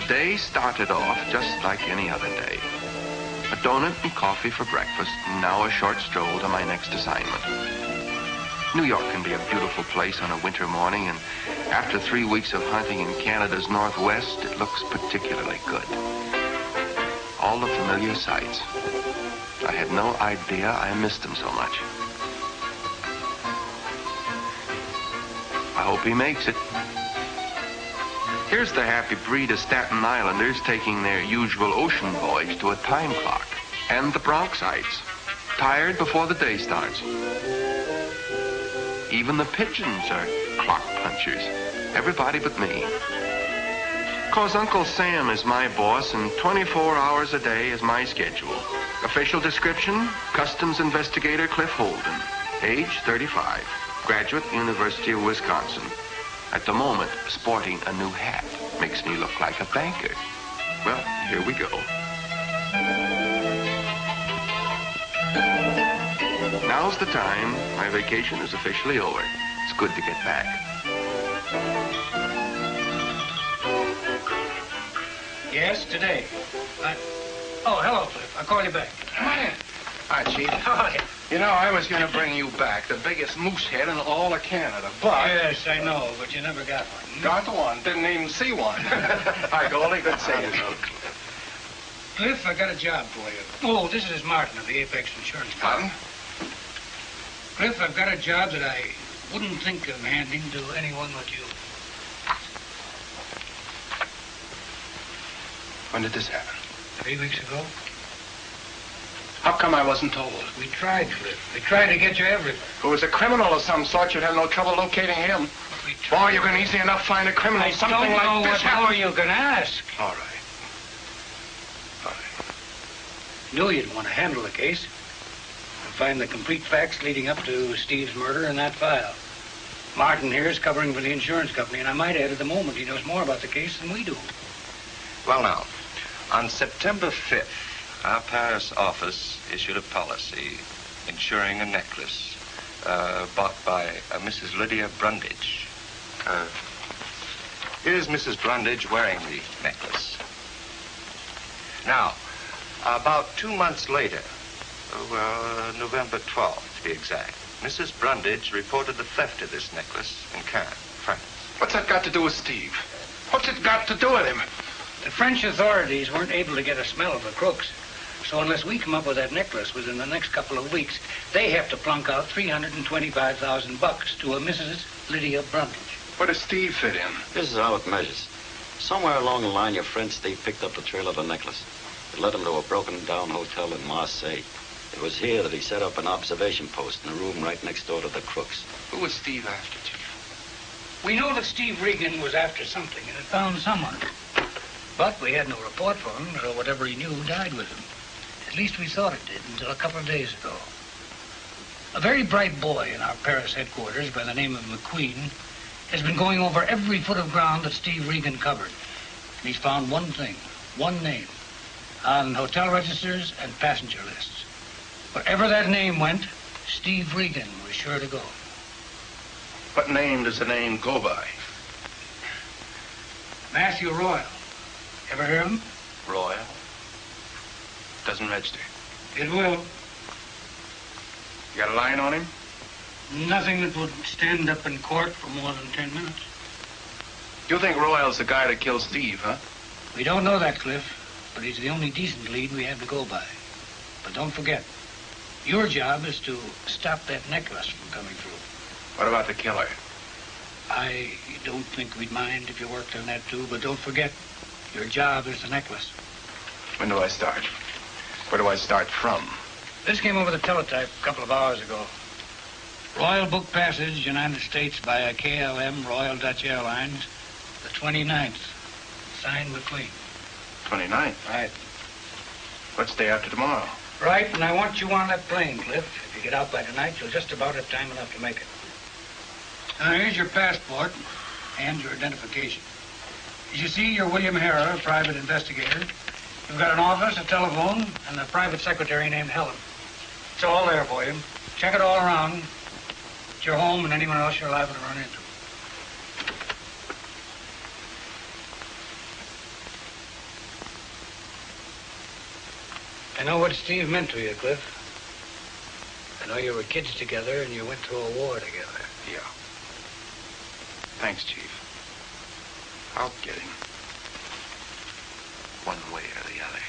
day started off just like any other day. A donut and coffee for breakfast, and now a short stroll to my next assignment. New York can be a beautiful place on a winter morning, and after 3 weeks of hunting in Canada's Northwest, it looks particularly good. All the familiar sights. I had no idea I missed them so much. I hope he makes it. Here's the happy breed of Staten Islanders taking their usual ocean voyage to a time clock. And the Bronxites, tired before the day starts. Even the pigeons are clock punchers. Everybody but me. 'Cause Uncle Sam is my boss and 24 hours a day is my schedule. Official description, Customs Investigator Cliff Holden. Age 35. Graduate, University of Wisconsin. At the moment, sporting a new hat. Makes me look like a banker. Well, here we go. Now's the time. My vacation is officially over. It's good to get back. Yes, today. Oh, hello, Cliff. I'll call you back. Come on in. Hi, Chief. Hi. You know, I was going to bring you back, the biggest moose head in all of Canada, but... Yes, I know, but you never got one. Got one. Didn't even see one. Hi, Goldie. Good seeing you. Cliff, I got a job for you. Oh, this is Martin of the Apex Insurance Company. Martin? Cliff, I've got a job that I wouldn't think of handing to anyone but you. When did this happen? 3 weeks ago. How come I wasn't told? We tried, Cliff. We tried to get you everywhere. If it was a criminal of some sort, you'd have no trouble locating him. Boy, you can easily enough find a criminal. I Something don't like know this what more you can ask. All right. All right. Knew you'd want to handle the case. And find the complete facts leading up to Steve's murder in that file. Martin here is covering for the insurance company, and I might add at the moment he knows more about the case than we do. Well, now, on September 5th, our Paris office issued a policy insuring a necklace bought by Mrs. Lydia Brundage. Here's Mrs. Brundage wearing the necklace. Now, about 2 months later, November 12th to be exact, Mrs. Brundage reported the theft of this necklace in Cannes, France. What's that got to do with Steve? What's it got to do with him? The French authorities weren't able to get a smell of the crooks. So unless we come up with that necklace within the next couple of weeks, they have to plunk out $325,000 to a Mrs. Lydia Brundage. Where does Steve fit in? This is how it measures. Somewhere along the line, your friend Steve picked up the trail of the necklace. It led him to a broken-down hotel in Marseille. It was here that he set up an observation post in a room right next door to the crooks. Who was Steve after, Chief? We know that Steve Regan was after something and had found someone. But we had no report for him, or whatever he knew died with him. At least we thought it did until a couple of days ago. A very bright boy in our Paris headquarters by the name of McQueen has been going over every foot of ground that Steve Regan covered. And he's found one thing, one name, on hotel registers and passenger lists. Wherever that name went, Steve Regan was sure to go. What name does the name go by? Matthew Royal. Ever hear of him? Royal. Doesn't register. It will. You got a line on him? Nothing that would stand up in court for more than 10 minutes. You think Royal's the guy that killed Steve, huh? We don't know that, Cliff, but he's the only decent lead we have to go by. But don't forget, your job is to stop that necklace from coming through. What about the killer? I don't think we'd mind if you worked on that, too, but don't forget, your job is the necklace. When do I start? Where do I start from? This came over the teletype a couple of hours ago. Royal Book Passage, United States by a KLM, Royal Dutch Airlines, the 29th. Signed McQueen. 29th? Right. What's the day after tomorrow? Right, and I want you on that plane, Cliff. If you get out by tonight, you'll just about have time enough to make it. Now, here's your passport and your identification. As you see, you're William Harrer, a private investigator. You've got an office, a telephone, and a private secretary named Helen. It's all there for you. Check it all around. It's your home and anyone else you're liable to run into. I know what Steve meant to you, Cliff. I know you were kids together and you went through a war together. Yeah. Thanks, Chief. I'll get him. One way or the other.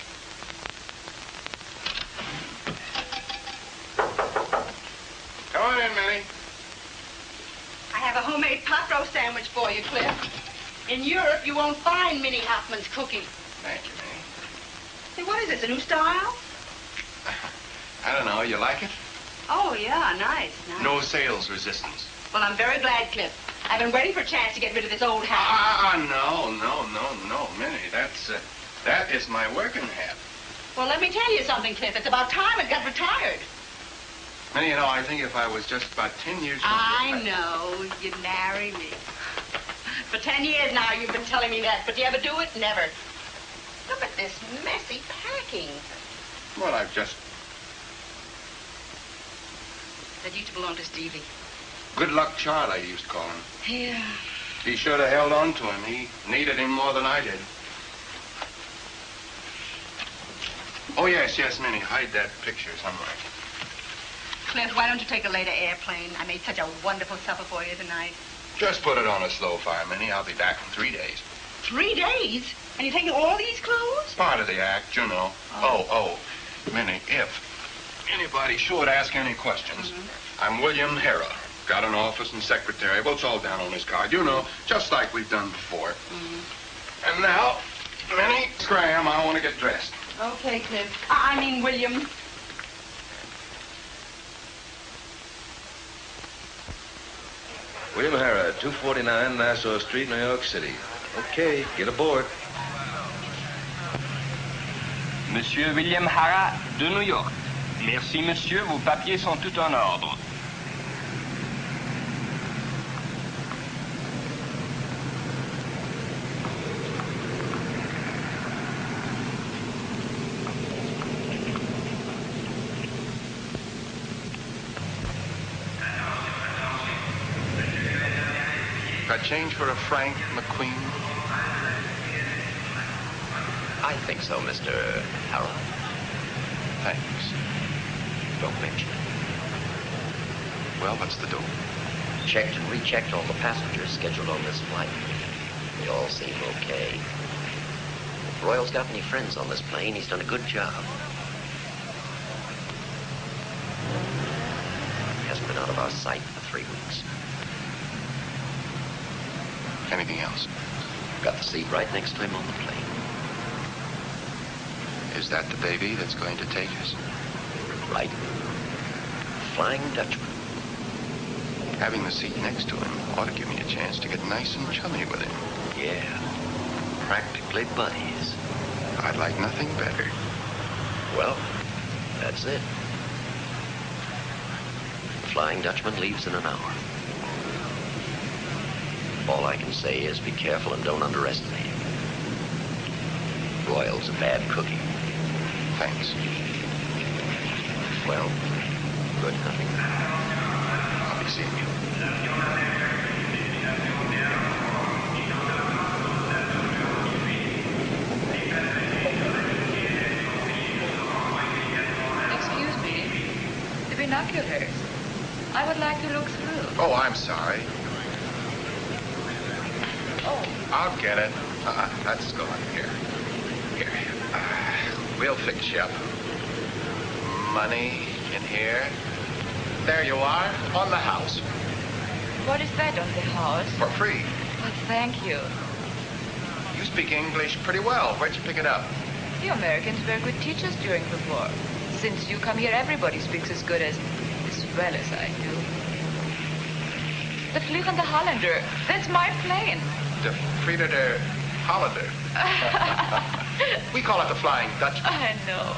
Come on in, Minnie. I have a homemade pot roast sandwich for you, Cliff. In Europe, you won't find Minnie Hoffman's cooking. Thank you, Minnie. Hey, what is this, a new style? I don't know. You like it? Oh, yeah, nice. No sales resistance. Well, I'm very glad, Cliff. I've been waiting for a chance to get rid of this old hat. No, Minnie. That is my working hat. Well, let me tell you something, Cliff. It's about time it got retired. Minnie, I think if I was just about 10 years old... I know. You'd marry me. For 10 years now, you've been telling me that. But do you ever do it? Never. Look at this messy packing. Well, I've just... That used to belong to Stevie. Good Luck Charlie, I used to call him. Yeah. He should have held on to him. He needed him more than I did. Oh, yes, Minnie. Hide that picture somewhere. Cliff, why don't you take a later airplane? I made such a wonderful supper for you tonight. Just put it on a slow fire, Minnie. I'll be back in 3 days. 3 days? And you're taking all these clothes? Part of the act, you know. Oh, Minnie, if anybody should ask any questions, I'm William Hera. Got an office and secretary. Well, it's all down on this card. You know, just like we've done before. And now, Minnie, Graham, I want to get dressed. Okay, Cliff. I mean, William. William Hera, 249 Nassau Street, New York City. Okay, get aboard. Monsieur William Hara de New York. Merci, monsieur. Vos papiers sont tout en ordre. Got change for a Frank McQueen? I think so, Mr. Harold. Thanks. Don't mention it. Well, what's the dope? Checked and rechecked all the passengers scheduled on this flight. They all seem okay. If Royal's got any friends on this plane, he's done a good job. Hasn't been out of our sight for 3 weeks. Anything else? Got the seat right next to him on the plane. Is that the baby that's going to take us? Right. Flying Dutchman. Having the seat next to him ought to give me a chance to get nice and chummy with him. Yeah. Practically buddies. I'd like nothing better. Well, that's it. The Flying Dutchman leaves in an hour. All I can say is be careful and don't underestimate him. Royal's a bad cookie. Thanks. Well, good hunting. I'll be seeing you. Excuse me. The binoculars. I would like to look through. Oh, I'm sorry. Oh. I'll get it. Let's go in here. Here. We'll fix you up. Money in here. There you are, on the house. What is that on the house? For free. Oh, thank you. You speak English pretty well. Where'd you pick it up? You Americans were good teachers during the war. Since you come here, everybody speaks as well as I do. The Vliegende Hollander. That's my plane. The Frieda der Hollander. We call it the Flying Dutchman. I know.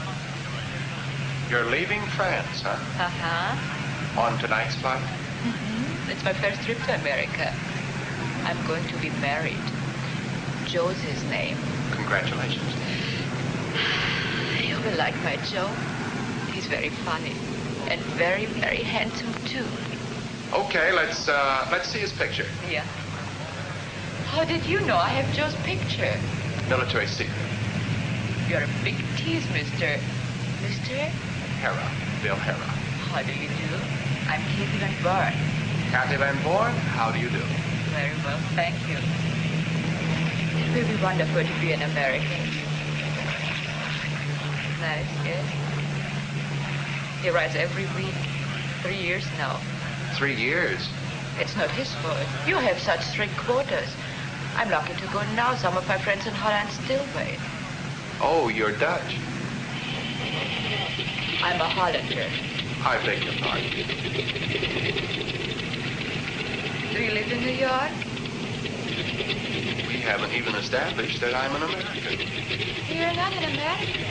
You're leaving France, huh? Uh-huh. On tonight's flight? Mm-hmm. It's my first trip to America. I'm going to be married. Joe's his name. Congratulations. You will like my Joe. He's very funny. And very, very handsome, too. Okay, let's see his picture. Yeah. How did you know I have Joe's picture? Military secret. You're a big tease, Mr. Mr.? Hera. Bill Hera. How do you do? I'm Kathy Van Born. Kathy Van Born, how do you do? Very well, thank you. It will be wonderful to be an American. Nice, yes. He writes every week. 3 years now. 3 years? It's not his fault. You have such strict quotas. I'm lucky to go now. Some of my friends in Holland still wait. Oh, you're Dutch. I'm a Hollander. I beg your pardon. Do you live in New York? We haven't even established that I'm an American. You're not an American.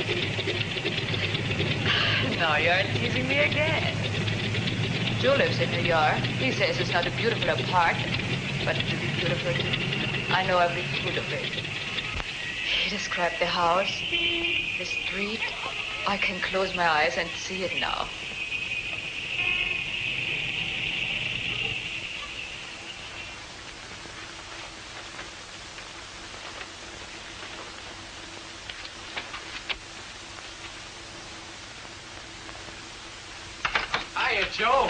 No, you're teasing me again. Joe lives in New York. He says it's not a beautiful apartment, but it will be beautiful to me. I know every foot of it. He described the house, the street. I can close my eyes and see it now. Hiya, Joe.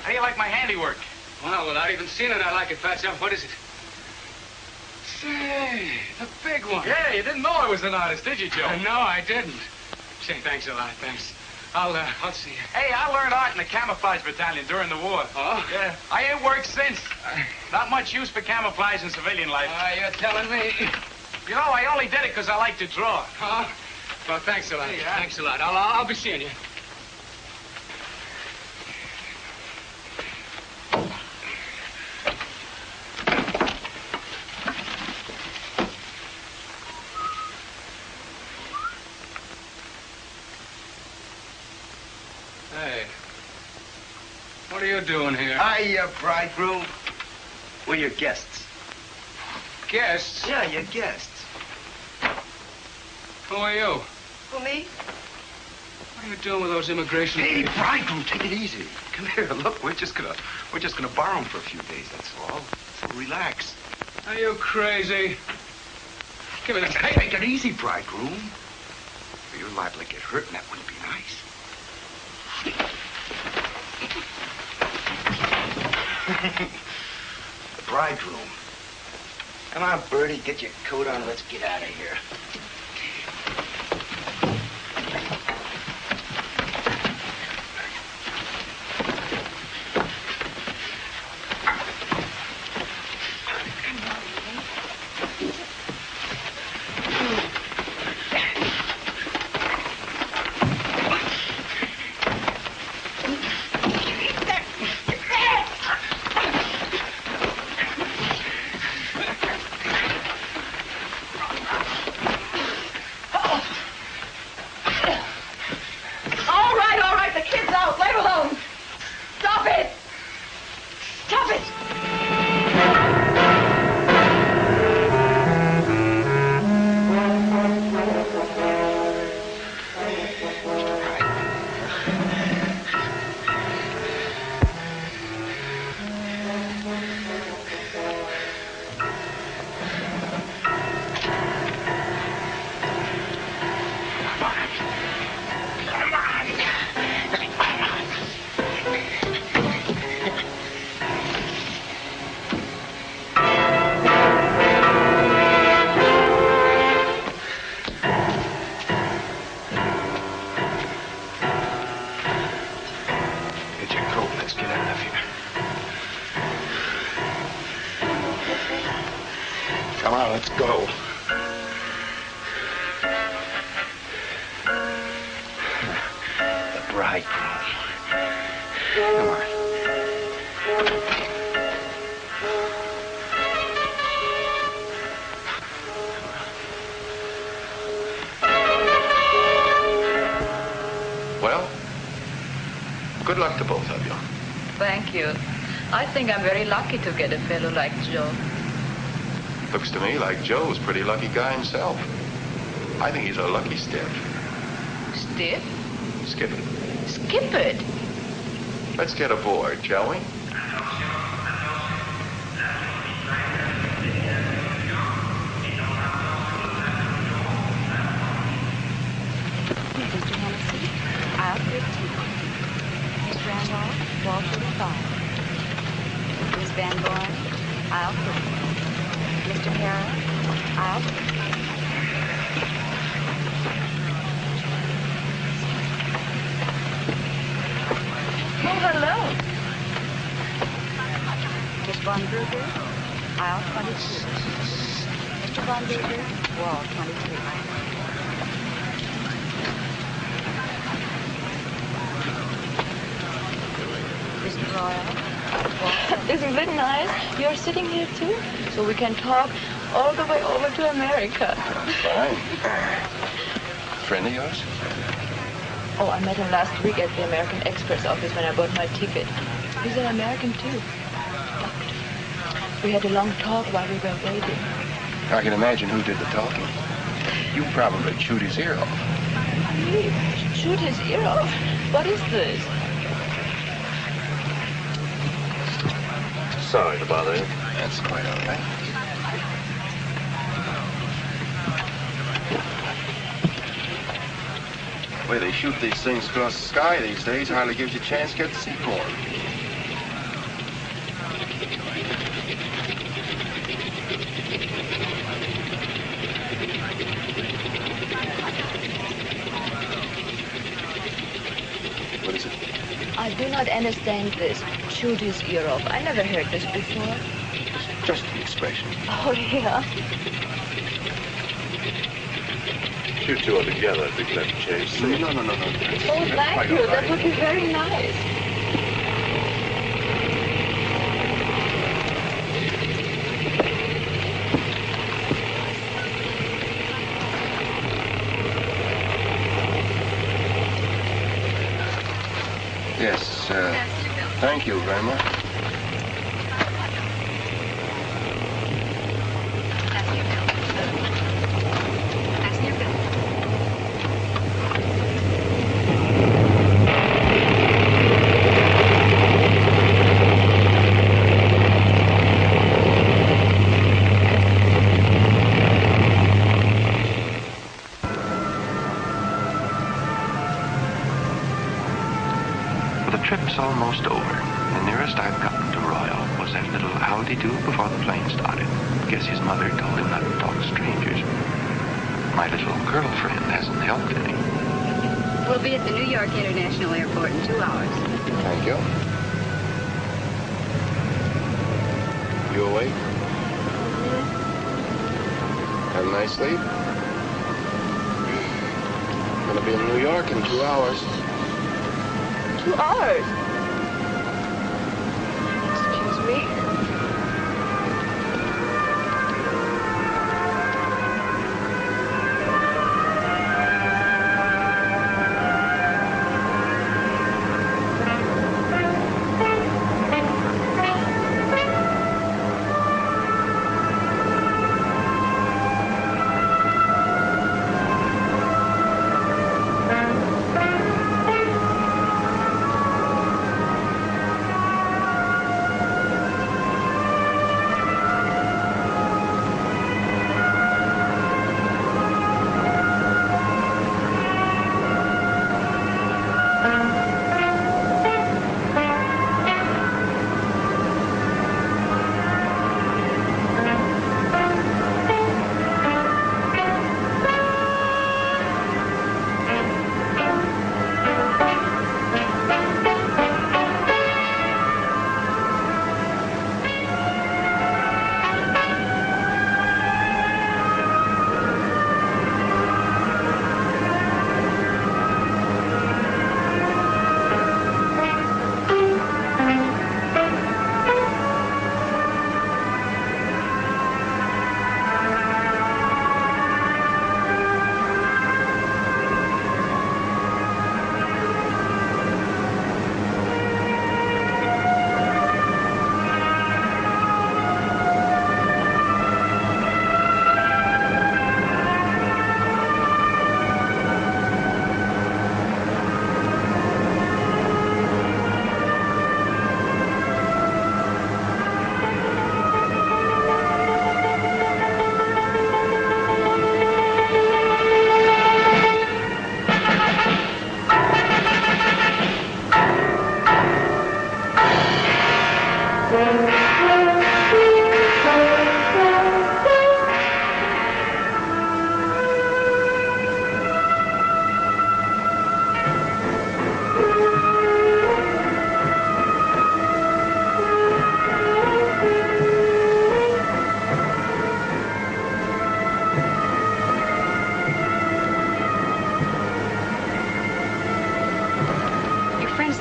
How do you like my handiwork? Well, without even seeing it, I like it, Pat. What is it? Say, the big one. Yeah, you didn't know I was an artist, did you, Joe? No, I didn't. Say, thanks a lot, thanks. I'll see you. Hey, I learned art in the camouflage battalion during the war. Oh? Yeah. I ain't worked since. Not much use for camouflage in civilian life. You're telling me. You know, I only did it because I like to draw. Huh? Well, thanks a lot. Hey, thanks a lot. I'll be seeing you. Hey, what are you doing here? Hiya, bridegroom. We're your guests. Guests? Yeah, your guests. Who are you? Who, me? What are you doing with those immigration? Hey, bridegroom, take it easy. Come here. Look, we're just gonna borrow them for a few days. That's all. So relax. Are you crazy? Give me the Hey, take it easy, bridegroom. You're liable to get hurt, and that wouldn't be nice. The bridegroom. Come on, Bertie, get your coat on. Let's get out of here. Let's go. The bridegroom. Come on. Well, good luck to both of you. Thank you. I think I'm very lucky to get a fellow like Joe. Looks to me like Joe's a pretty lucky guy himself. I think he's a lucky stiff. Stiff? Skip it. Skip it? Let's get aboard, shall we? Mr. Henry? Aisle 15. Miss Randolph, wall 45. Miss Van Born, aisle 50. Mr. Harris, aisle 50. Oh, hello. Miss Von Brugger, aisle 22. Mr. Von Brugger, wall 23. Mr. Royal, Isn't it nice? You're sitting here too, so we can talk all the way over to America. Fine. Friend of yours? Oh, I met him last week at the American Express office when I bought my ticket. He's an American too. We had a long talk while we were waiting. I can imagine who did the talking. You probably chewed his ear off. Me? Shoot his ear off? What is this? Sorry to bother you. That's quite all right. The way they shoot these things across the sky these days hardly gives you a chance to get to see more. What is it? I do not understand this. Shoot his ear off. I never heard this before. It's just the expression. Oh, yeah. You two are together if you can let Chase. No. Oh, thank you. That would be very nice. Yes, thank you very much. Trip's almost over. The nearest I've gotten to Royal was that little howdy-do before the plane started. Guess his mother told him not to talk to strangers. My little girlfriend hasn't helped any. We'll be at the New York International Airport in 2 hours. Thank you. You awake? Have a nice sleep? Gonna be in New York in 2 hours. 2 hours. Excuse me.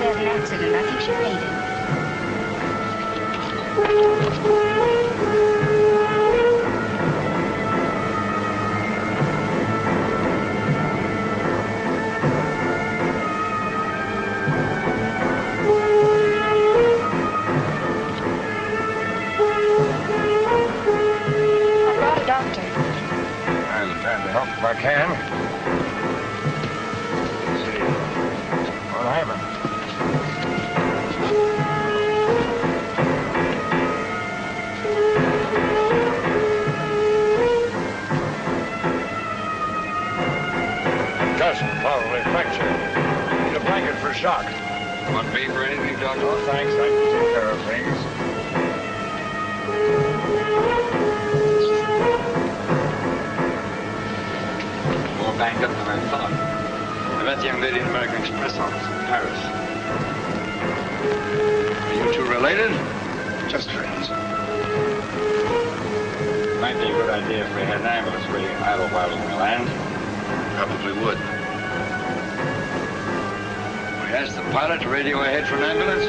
had an accident. I think she fainted. I brought a doctor. I'm glad to help if I can. Let's see. What happened? Concussion, probably fracture. Need a blanket for shock. Want me for anything, Doctor? Oh, thanks. I can take care of things. More banged up than I thought. I met the young lady in the American Express office in Paris. Are you two related? Just friends. Might be a good idea if we had an ambulance waiting idle while we land. Probably would. We asked the pilot to radio ahead for an ambulance.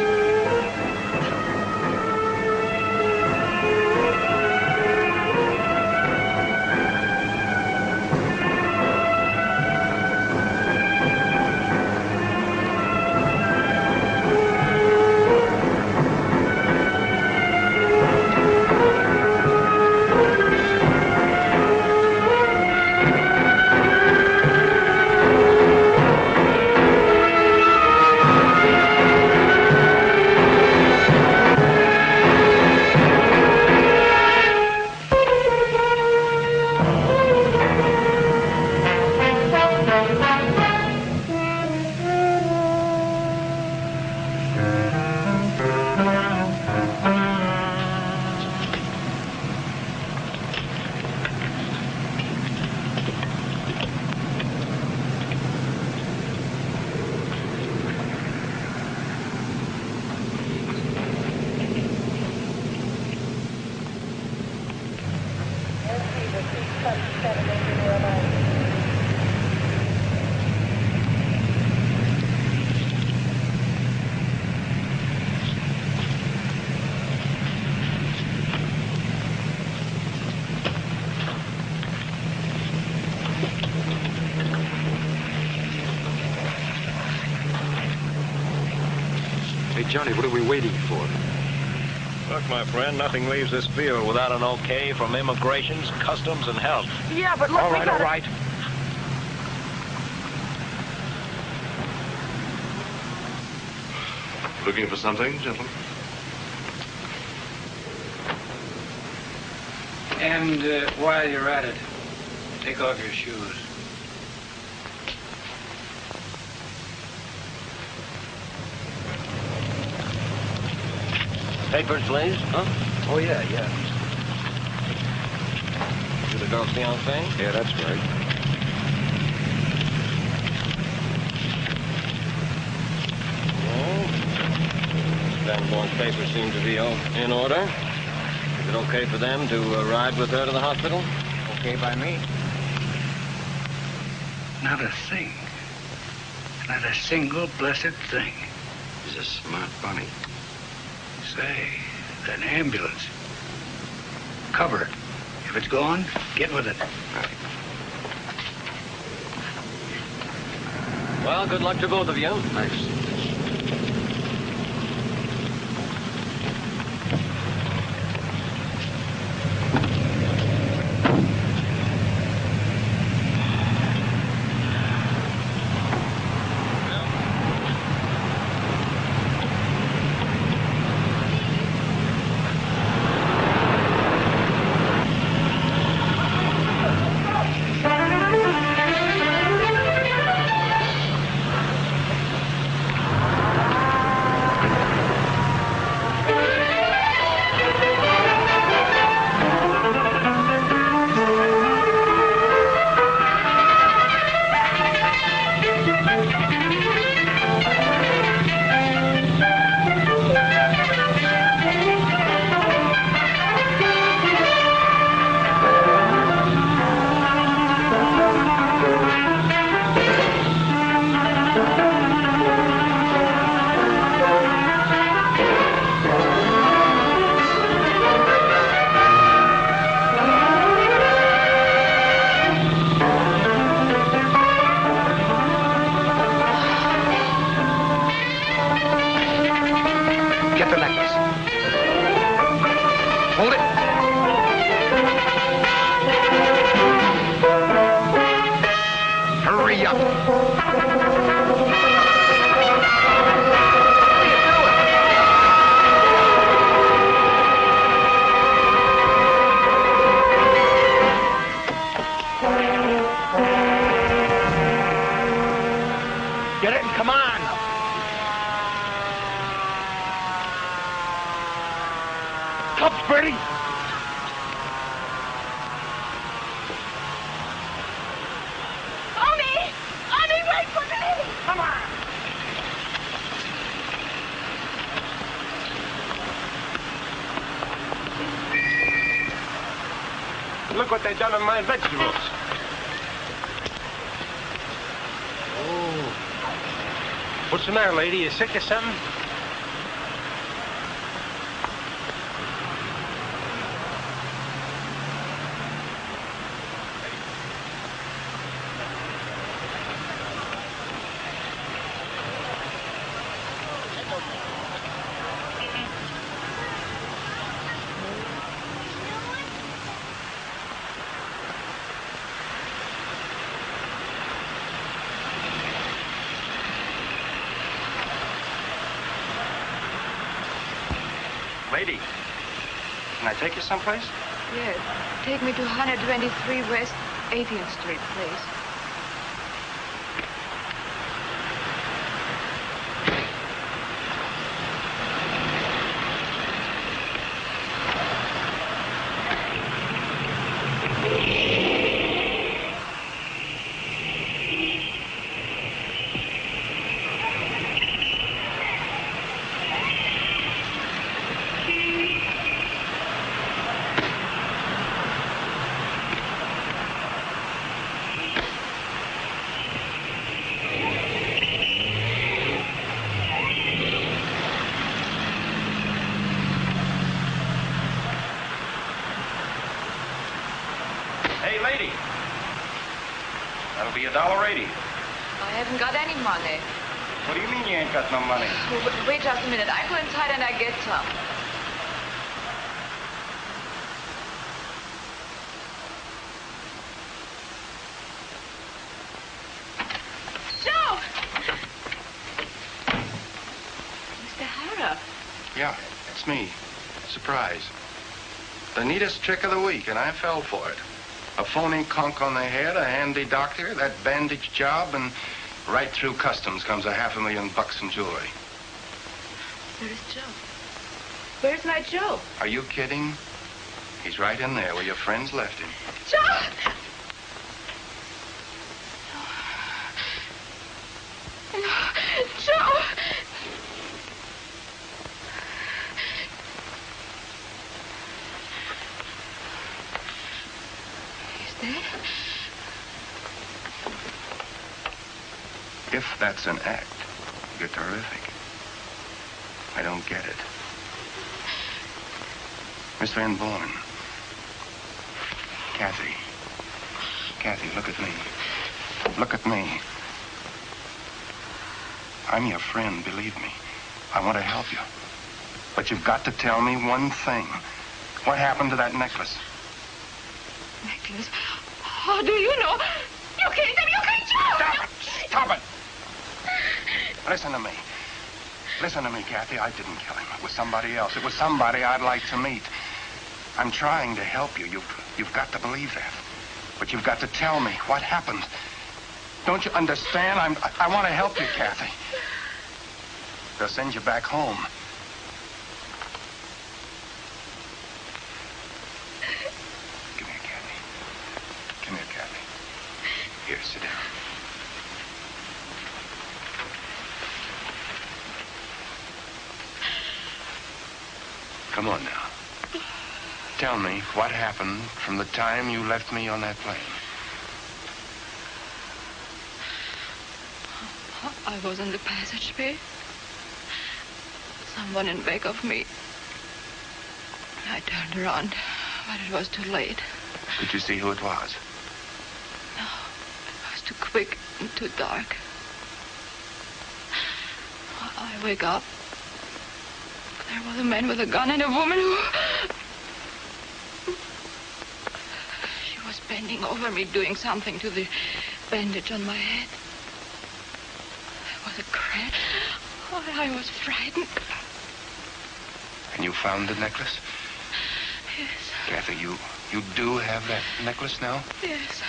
Hey, Johnny, what are we waiting for? Look, my friend, nothing leaves this field without an okay from immigrations, customs, and health. Yeah, but look, All right, all right. Looking for something, gentlemen? And while you're at it, take off your shoes. Papers, please. Huh? Oh, yeah. You the girl's fiancé? Yeah, that's right. Sanborn's papers seem to be in order. Is it okay for them to ride with her to the hospital? Okay by me. Not a thing. Not a single blessed thing. He's a smart bunny. Say, that ambulance. Cover it. If it's gone, get with it. Right. Well, good luck to both of you. Thanks. Get the necklace. Hold it. Hurry up. Get it? Come on. Cups, Bertie. Arnie! Arnie, wait for me! Come on. Look what they've done to my vegetables. Oh. What's the matter, lady? You sick or something? Lady, can I take you someplace? Yes. Take me to 123 West 18th Street, please. Hey, lady. That'll be $1.80. I haven't got any money. What do you mean you ain't got no money? Wait just a minute. I go inside and I get some. Joe! Mr. Hara. Yeah, it's me. Surprise. The neatest trick of the week, and I fell for it. A phony conch on the head, a handy doctor, that bandage job, and right through customs comes $500,000 in jewelry. Where is Joe? Where's my Joe? Are you kidding? He's right in there where your friends left him. Joe! Joe! If that's an act, you're terrific. I don't get it. Miss Van Born. Kathy. Kathy, look at me. Look at me. I'm your friend, believe me. I want to help you. But you've got to tell me one thing. What happened to that necklace? Necklace? How do you know? You killed him! You killed Joe! Stop it! Stop it! Listen to me. Listen to me, Kathy. I didn't kill him. It was somebody else. It was somebody I'd like to meet. I'm trying to help you. You've got to believe that. But you've got to tell me what happened. Don't you understand? I want to help you, Kathy. They'll send you back home. Come here, Kathy. Come here, Kathy. Here, sit down. Come on now. Tell me what happened from the time you left me on that plane. I was in the passageway. Someone in back of me. I turned around, but it was too late. Did you see who it was? No, it was too quick and too dark. I wake up. There was a man with a gun and a woman who... She was bending over me, doing something to the bandage on my head. There was a crash. Oh, I was frightened. And you found the necklace? Yes. Kathy, you do have that necklace now? Yes.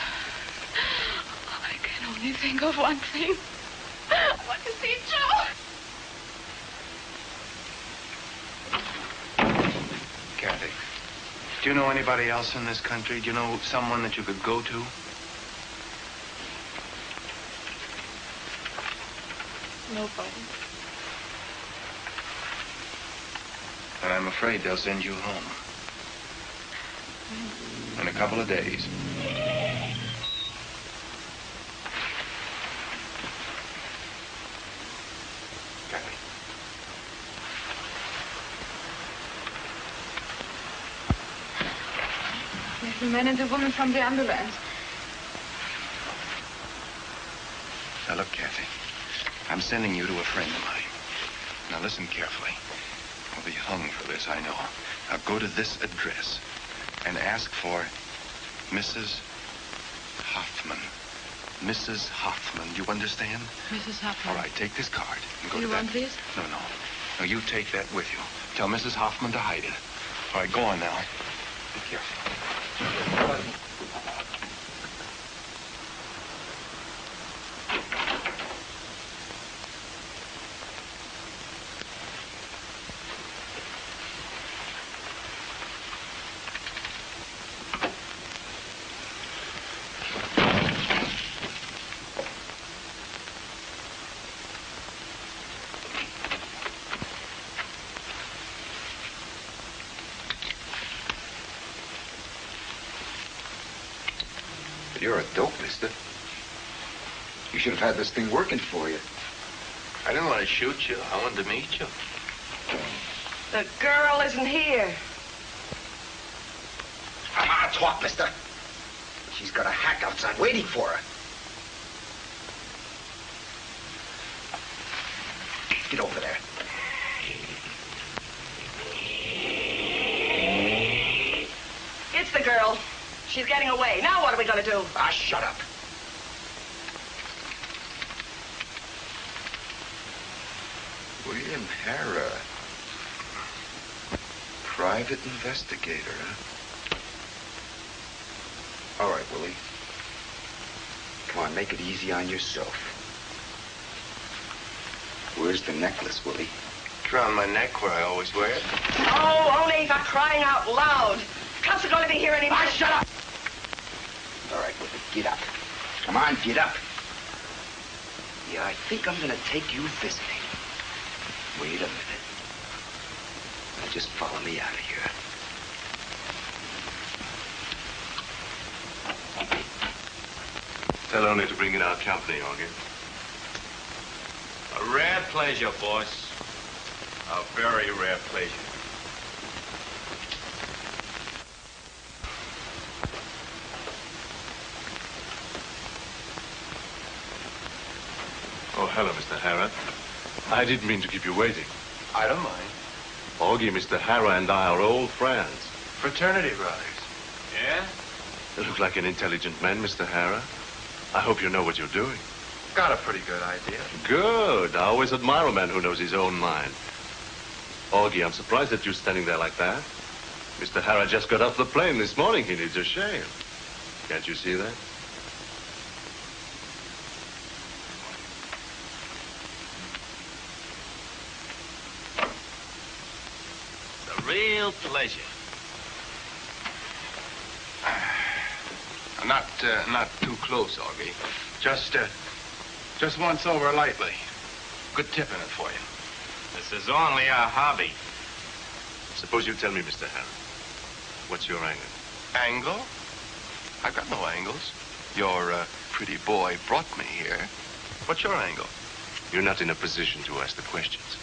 I can only think of one thing. What is he, Joe? Kathy, do you know anybody else in this country? Do you know someone that you could go to? Nobody. And I'm afraid they'll send you home. In a couple of days. Kathy. There's the man and the woman from the ambulance. Now look, Kathy. I'm sending you to a friend of mine. Now listen carefully. I'll be hung for this, I know. Now go to this address and ask for Mrs. Hoffman. Mrs. Hoffman, do you understand? Mrs. Hoffman. All right, take this card and go Do to you that. want this? No. No, you take that with you. Tell Mrs. Hoffman to hide it. All right, go on now. Be careful. You're a dope, mister. You should have had this thing working for you. I didn't want to shoot you. I wanted to meet you. The girl isn't here. Come on, talk, mister. She's got a hack outside waiting for her. Get over there. It's the girl. She's getting away. Now what are we going to do? Ah, shut up. William Harrah. Private investigator, huh? All right, Willie. Come on, make it easy on yourself. Where's the necklace, Willie? It's around my neck where I always wear it. Oh, only for crying out loud. Cops are going to be here any minute. Ah, shut up! All right, Willie, get up. Come on, get up. Yeah, I think I'm going to take you visiting. Wait a minute. Now just follow me out of here. Tell only to bring in our company, Augie. A rare pleasure, boss. A very rare pleasure. Oh, hello, Mr. Harrah. I didn't mean to keep you waiting. I don't mind. Augie, Mr. Harrah and I are old friends. Fraternity brothers. Yeah? You look like an intelligent man, Mr. Harrah. I hope you know what you're doing. Got a pretty good idea. Good. I always admire a man who knows his own mind. Augie, I'm surprised at you standing there like that. Mr. Harrah just got off the plane this morning. He needs a shave. Can't you see that? A real pleasure. Not too close, Augie. Just once over lightly. Good tip in it for you. This is only a hobby. Suppose you tell me, Mr. Harrah. What's your angle? Angle? I've got no angles. Your pretty boy brought me here. What's your angle? You're not in a position to ask the questions.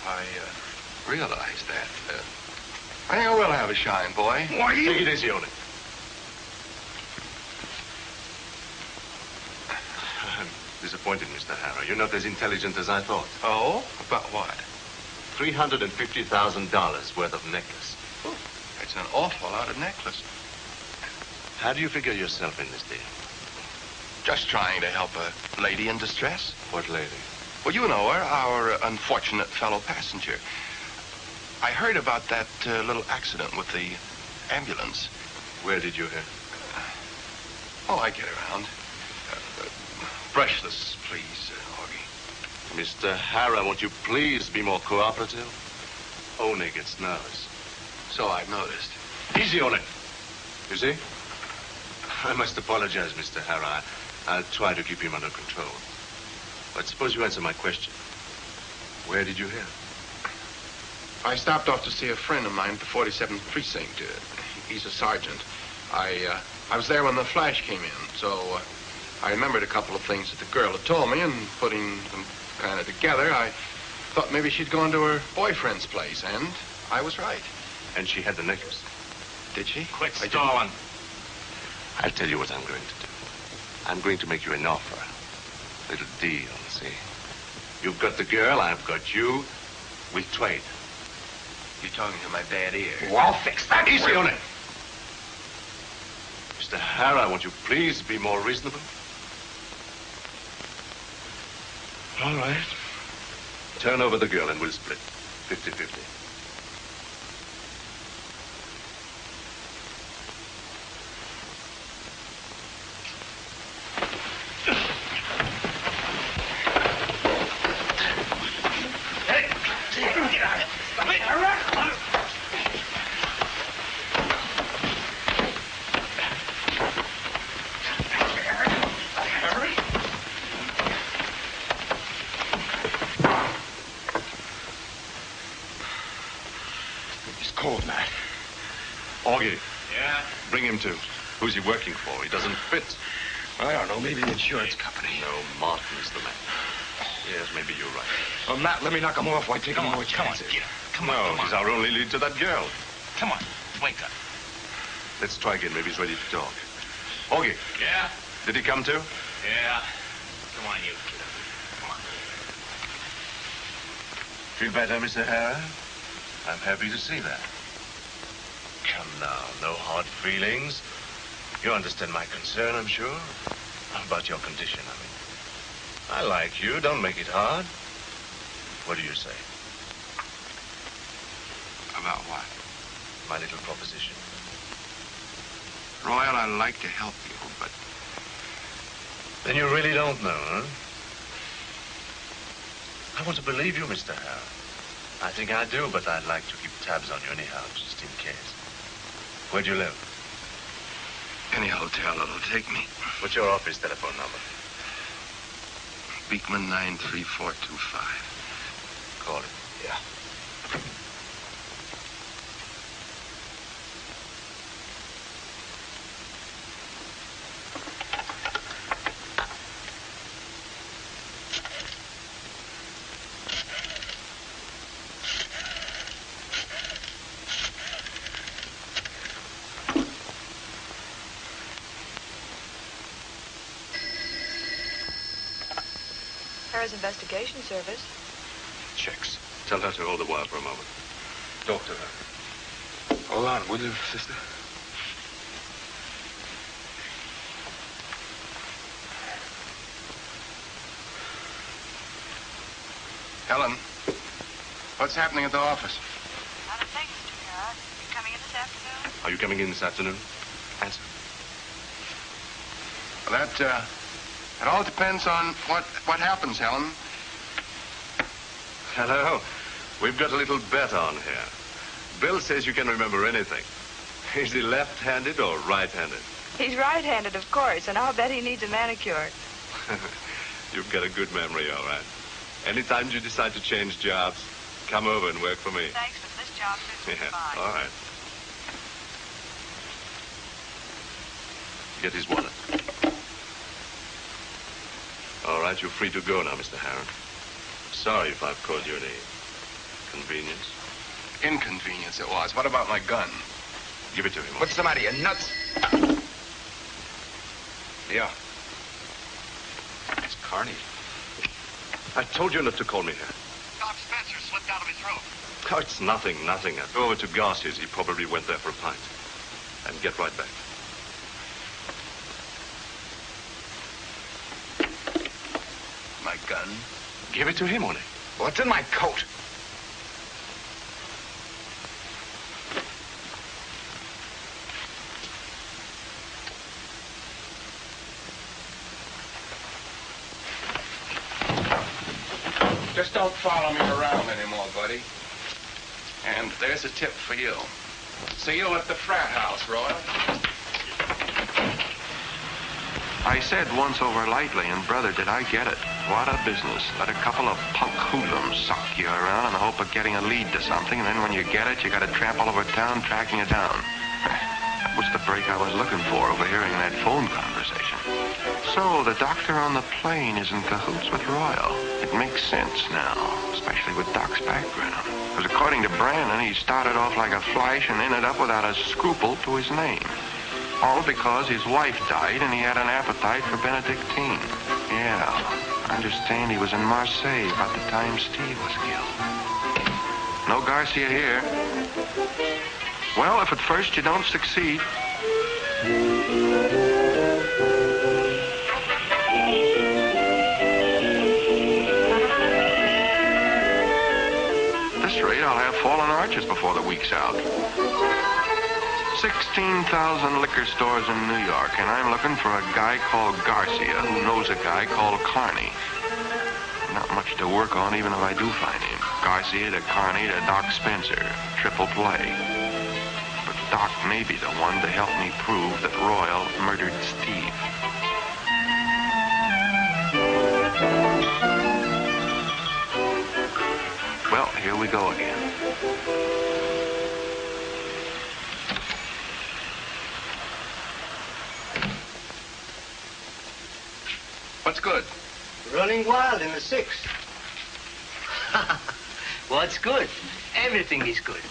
I realize that. I think I will have a shine, boy. Why, take it easy on it. I'm disappointed, Mr. Harrah. You're not as intelligent as I thought. Oh? About what? $350,000 worth of necklace. Oh, that's an awful lot of necklace. How do you figure yourself in this deal? Just trying to help a lady in distress. What lady? Well, you know her, our unfortunate fellow passenger. I heard about that little accident with the ambulance. Where did you hear? Oh, I get around. Brush this, please, Augie. Mr. Hara, won't you please be more cooperative? Only gets nervous. So I've noticed. Easy on it. You see? I must apologize, Mr. Hara. I'll try to keep him under control. But suppose you answer my question. Where did you hear? I stopped off to see a friend of mine at the 47th Precinct. He's a sergeant. I was there when the flash came in, so I remembered a couple of things that the girl had told me, and putting them kind of together, I thought maybe she'd gone to her boyfriend's place, and I was right. And she had the necklace? Did she? Quit stalling. I'll tell you what I'm going to do. I'm going to make you an offer. A little deal, see? You've got the girl, I've got you. We'll trade. You're talking to my bad ear. Oh, I'll fix that. Easy on it. Mr. Hara, won't you please be more reasonable? All right. Turn over the girl and we'll split. 50-50. Who's he working for? He doesn't fit. I don't know. Maybe the insurance company. No, Martin's the man. Yes, maybe you're right. Oh, Matt, let me knock him off. Why take any more chances? Come on, he's our only lead to that girl. Come on, wake up. Let's try again. Maybe he's ready to talk. Augie. Yeah? Did he come too? Yeah. Come on, you kid. Come on. Feel better, Mr. Hara? I'm happy to see that. Come now, no hard feelings. You understand my concern, I'm sure. About your condition, I mean. I like you. Don't make it hard. What do you say? About what? My little proposition. Royal, I'd like to help you, but... Then you really don't know, huh? I want to believe you, Mr. Hara. I think I do, but I'd like to keep tabs on you anyhow, just in case. Where do you live? Any hotel that'll take me. What's your office telephone number? Beekman 93425. Call it. Yeah. Investigation Service. Checks. Tell her to hold the wire for a moment. Talk to her. Hold on, will you, sister? Helen, what's happening at the office? Not a thing, Mr. Hara. You coming in this afternoon? Are you coming in this afternoon? Answer. Well, that all depends on what happens, Helen. Hello. We've got a little bet on here. Bill says you can remember anything. Is he left-handed or right-handed? He's right-handed, of course, and I'll bet he needs a manicure. You've got a good memory, all right. Anytime you decide to change jobs, come over and work for me. Thanks, but this job suits me fine. All right. Get his wallet. All right, you're free to go now, Mr. Harron. Sorry if I've caused you any convenience. Inconvenience it was. What about my gun? Give it to him. What's the matter, you nuts? Yeah. It's Carney. I told you not to call me here. Doc Spencer slipped jumped out of his room. Oh, it's nothing. Go over to Garcia's. He probably went there for a pint. And get right back. My gun? Give it to him, Rene. What's in my coat? Just don't follow me around anymore, buddy. And there's a tip for you. See you at the frat house, Royal. I said once over lightly, and brother, did I get it. What a business. Let a couple of punk hoodlums suck you around in the hope of getting a lead to something, and then when you get it, you got to tramp all over town tracking it down. That was the break I was looking for, overhearing that phone conversation. So the doctor on the plane is in cahoots with Royal. It makes sense now, especially with Doc's background. Because according to Brandon, he started off like a flash and ended up without a scruple to his name. All because his wife died and he had an appetite for Benedictine. Yeah, I understand he was in Marseille about the time Steve was killed. No Garcia here. Well, if at first you don't succeed... At this rate, I'll have fallen arches before the week's out. 16,000 liquor stores in New York, and I'm looking for a guy called Garcia who knows a guy called Carney. Not much to work on, even if I do find him. Garcia to Carney to Doc Spencer. Triple play. But Doc may be the one to help me prove that Royal murdered Steve. Well, here we go again. What's good? Running wild in the 6th. What's good? Everything is good.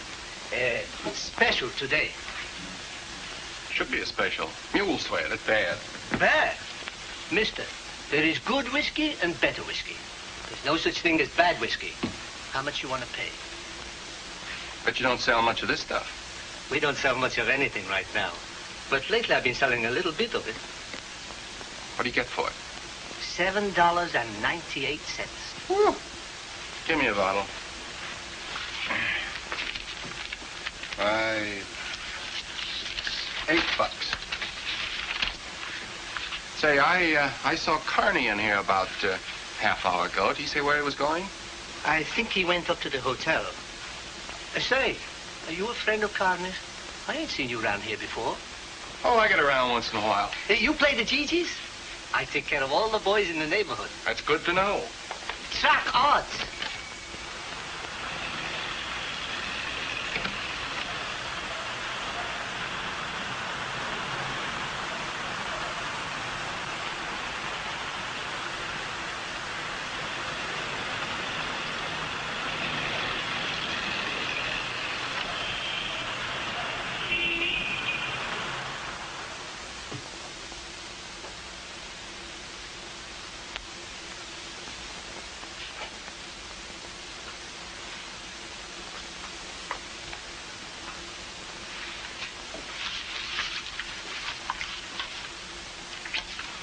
Special today. Should be a special. Mule sweat at bad. Bad? Mister, there is good whiskey and better whiskey. There's no such thing as bad whiskey. How much you want to pay? But you don't sell much of this stuff. We don't sell much of anything right now. But lately I've been selling a little bit of it. What do you get for it? $7.98. Woo. Give me a bottle. $8. Say, I saw Carney in here about half hour ago. Did he say where he was going? I think he went up to the hotel. Say, are you a friend of Carney's? I ain't seen you around here before. Oh, I get around once in a while. Hey, you play the Gigi's? I take care of all the boys in the neighborhood. That's good to know. Track odds.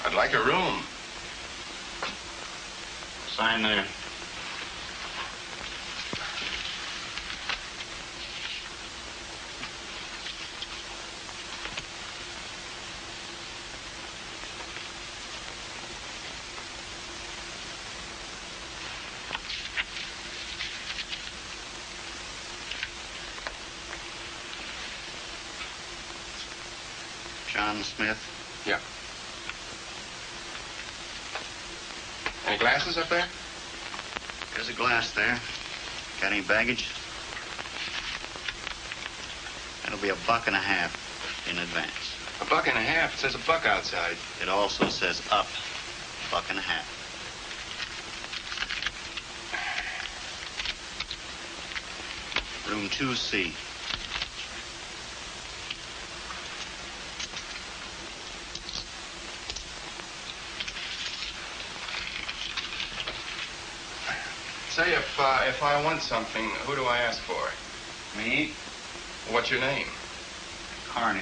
I'd like a room. Sign there. John Smith. Yeah. Any glasses up there? There's a glass there. Got any baggage? That'll be $1.50 in advance. $1.50? It says $1 outside. It also says up $1.50. Room 2C. Say, if I want something, who do I ask for? Me? What's your name? Carney.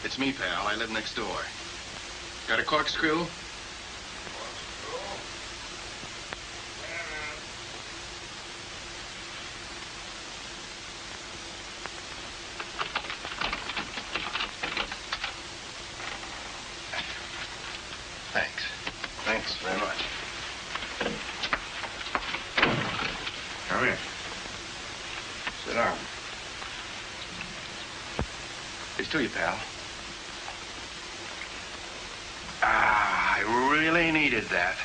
It's me, pal. I live next door. Got a corkscrew? Thanks. Thanks very much. Come in. Sit down. It's to you, pal. I really needed that.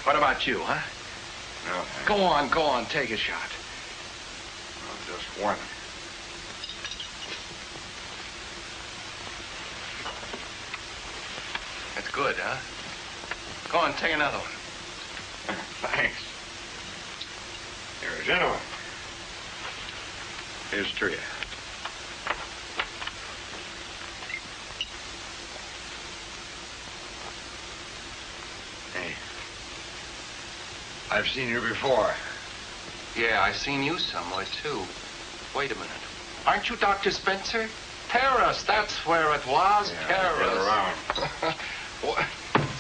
What about you, huh? No, Go on, take a shot. well, just one. That's good, huh? Go on, take another one. Thanks. You're a gentleman. Here's to you. Hey. I've seen you before. Yeah, I've seen you somewhere, too. Wait a minute. Aren't you Dr. Spencer? Paris, that's where it was. Yeah, Paris. been around. What?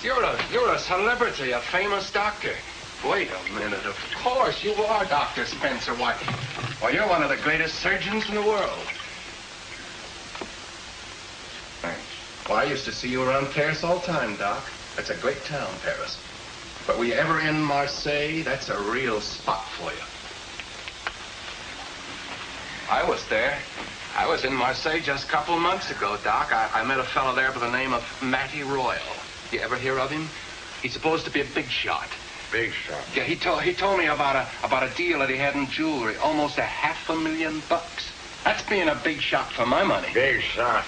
You're a celebrity, a famous doctor. Wait a minute. Of course, you are Dr. Spencer. Why, you're one of the greatest surgeons in the world. Thanks. Well, I used to see you around Paris all the time, Doc. That's a great town, Paris. But were you ever in Marseille? That's a real spot for you. I was there. I was in Marseille just a couple of months ago, Doc. I met a fellow there by the name of Matty Royal. You ever hear of him? He's supposed to be a big shot. Big shot. Yeah, he told me about a deal that he had in jewelry, almost $500,000. That's being a big shot for my money. Big shot.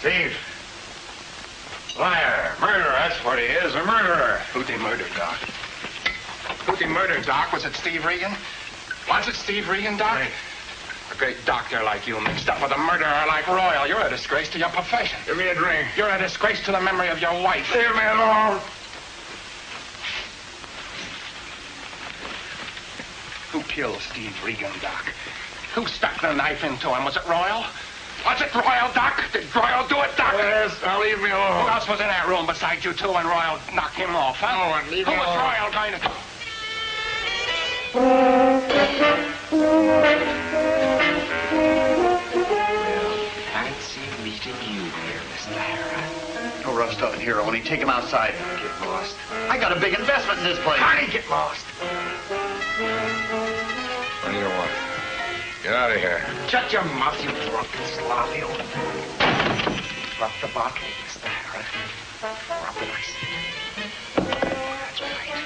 Thief. Liar. Murderer, that's what he is, a murderer. Who'd they murder, Doc? Who'd they murder, Doc? Was it Steve Regan? Was it Steve Regan, Doc? Right. A great doctor like you mixed up with a murderer like Royal. You're a disgrace to your profession. Give me a drink. You're a disgrace to the memory of your wife. Leave me alone. Who killed Steve Regan, Doc? Who stuck the knife into him? Was it Royal? Was it Royal, Doc? Did Royal do it, Doc? Yes, now leave me alone. Who else was in that room besides you two and Royal knocked him off, huh? No one, leave me Who was alone. Royal going to... Fancy meeting you here, Mr. Hara. No rough stuff in here, only take him outside. Get lost. I got a big investment in this place. How do you get lost? What do you want? Get out of here. Shut your mouth, you drunken slob, you. Drop the bottle, Mr. Hara. Drop it, I said. That's right.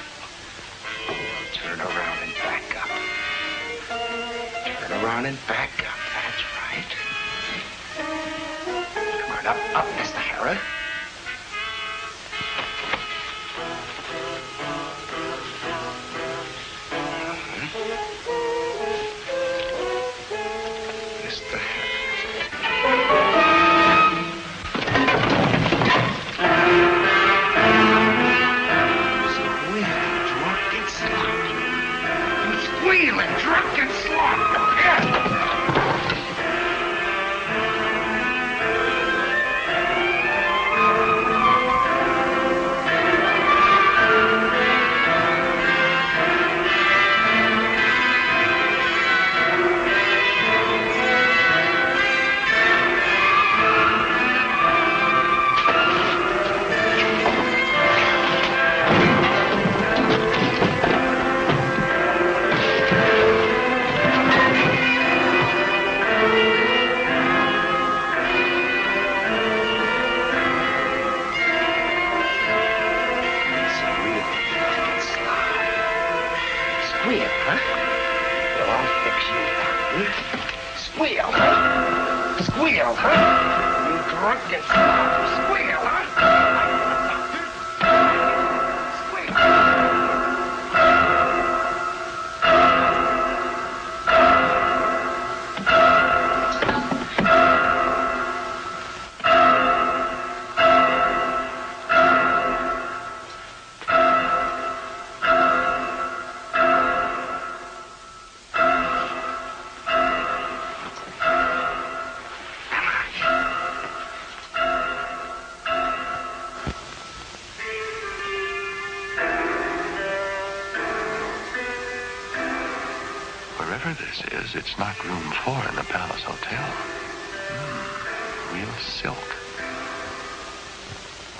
Turn around and back up. Turn around and back up. That's right. Come on, up, Mr. Hara. Mr. Squealing, drunken slop. Yeah. fix you now. Squeal, huh? Squeal, huh? You drunken slob. Squeal, huh? It's not room 4 in the Palace Hotel. Real silk.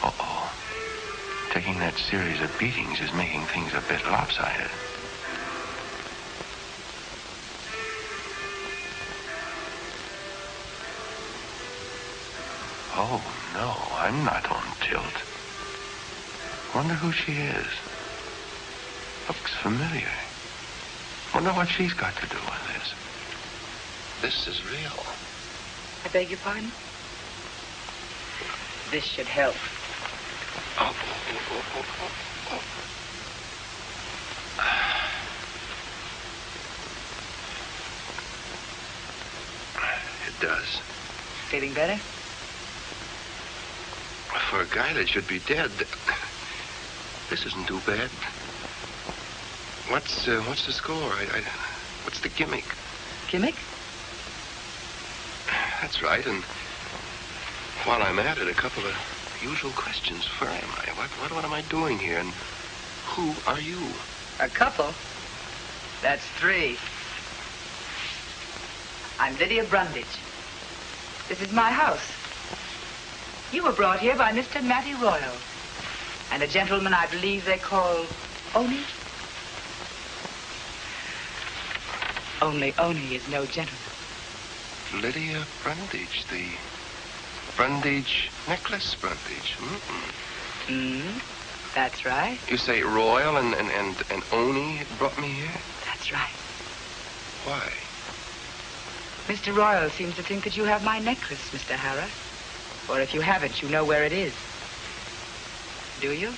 Uh-oh. Taking that series of beatings is making things a bit lopsided. Oh, no, I'm not on tilt. Wonder who she is. Looks familiar. Wonder what she's got to do with this. This is real. I beg your pardon? This should help. Oh. It does. Feeling better? For a guy that should be dead, this isn't too bad. What's the score? What's the gimmick? Gimmick? That's right, and while I'm at it, a couple of usual questions. Where am I? What am I doing here? And who are you? A couple? That's 3. I'm Lydia Brundage. This is my house. You were brought here by Mr. Matty Royal and a gentleman I believe they call Oni. Only Oni is no gentleman. Lydia Brundage, the Brundage necklace Brundage. That's right. You say Royal and Oni brought me here? That's right. Why? Mr. Royal seems to think that you have my necklace, Mr. Harrah. Or if you haven't, you know where it is. Do you?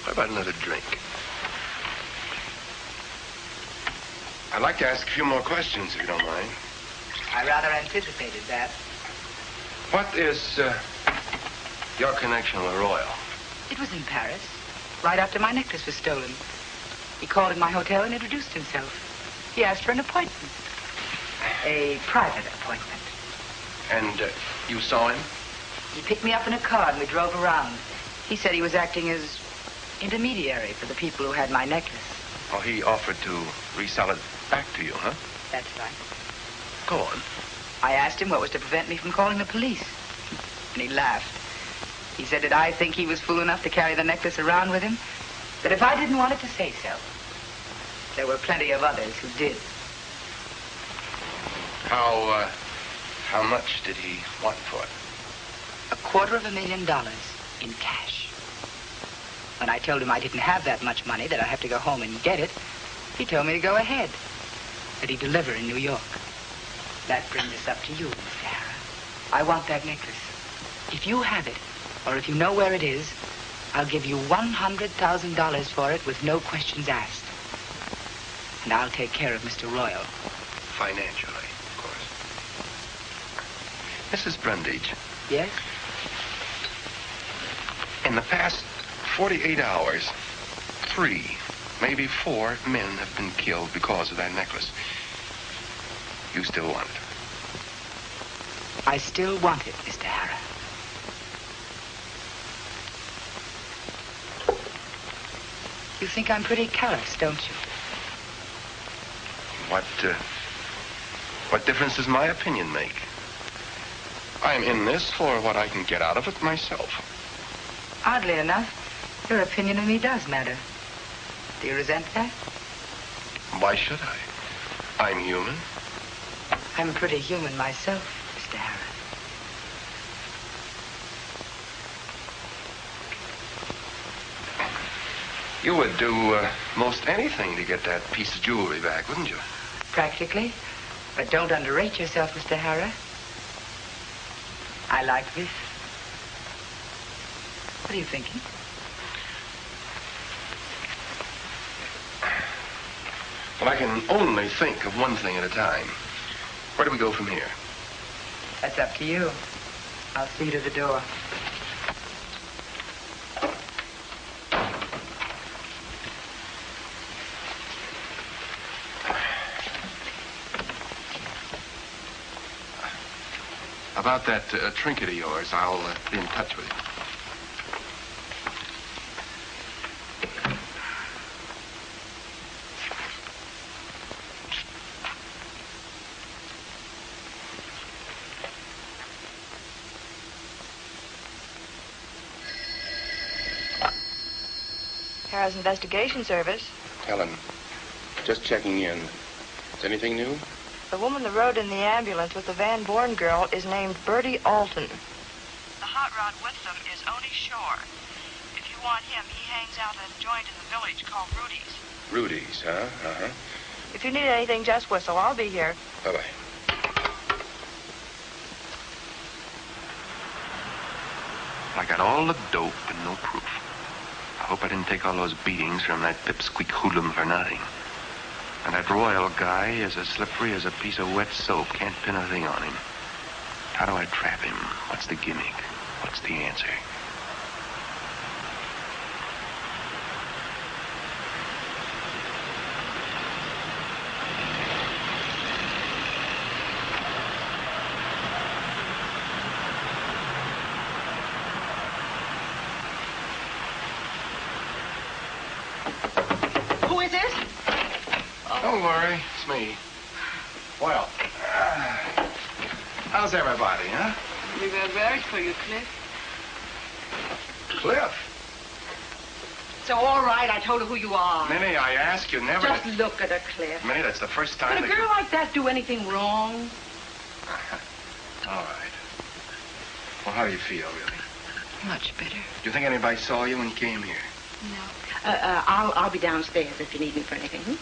What about another drink? I'd like to ask a few more questions, if you don't mind. I rather anticipated that. What is your connection with Royal? It was in Paris, right after my necklace was stolen. He called in my hotel and introduced himself. He asked for an appointment. A private appointment. And you saw him? He picked me up in a car and we drove around. He said he was acting as intermediary for the people who had my necklace. Oh, he offered to resell it back to you, huh? That's right. Go on. I asked him what was to prevent me from calling the police. And he laughed. He said that I think he was fool enough to carry the necklace around with him, that if I didn't want it to say so, there were plenty of others who did. How much did he want for it? $250,000 in cash. When I told him I didn't have that much money, that I'd have to go home and get it, he told me to go ahead, that he'd deliver in New York. That brings us up to you, Mr. Harrah. I want that necklace. If you have it, or if you know where it is, I'll give you $100,000 for it with no questions asked. And I'll take care of Mr. Royal. Financially, of course. Mrs. Brundage. Yes? In the past 48 hours, 3, maybe 4 men have been killed because of that necklace. You still want it? I still want it, Mr. Harrah. You think I'm pretty callous, don't you? What difference does my opinion make? I'm in this for what I can get out of it myself. Oddly enough, your opinion of me does matter. Do you resent that? Why should I? I'm human. I'm pretty human myself, Mr. Harrah. You would do most anything to get that piece of jewelry back, wouldn't you? Practically. But don't underrate yourself, Mr. Hara. I like this. What are you thinking? Well, I can only think of one thing at a time. Where do we go from here? That's up to you. I'll see you to the door. About that trinket of yours, I'll be in touch with you. Harrah's Investigation Service. Helen, just checking in. Is anything new? The woman that rode in the ambulance with the Van Born girl is named Bertie Alton. The hot rod with them is Oni Shore. If you want him, he hangs out at a joint in the village called Rudy's. Rudy's, huh? Uh-huh. If you need anything, just whistle. I'll be here. Bye-bye. I got all the dope and no proof. I hope I didn't take all those beatings from that pipsqueak hoodlum for nothing. And that royal guy is as slippery as a piece of wet soap. Can't pin a thing on him. How do I trap him? What's the gimmick? What's the answer? Who is it? Don't worry, it's me. Well, how's everybody, huh? We were worried for you, Cliff. Cliff? So, all right, I told her who you are. Minnie, I asked you never Just to... look at her, Cliff. Minnie, that's the first time Could a that girl like that do anything wrong? All right. Well, how do you feel, really? Much better. Do you think anybody saw you when you came here? No. I'll be downstairs if you need me for anything.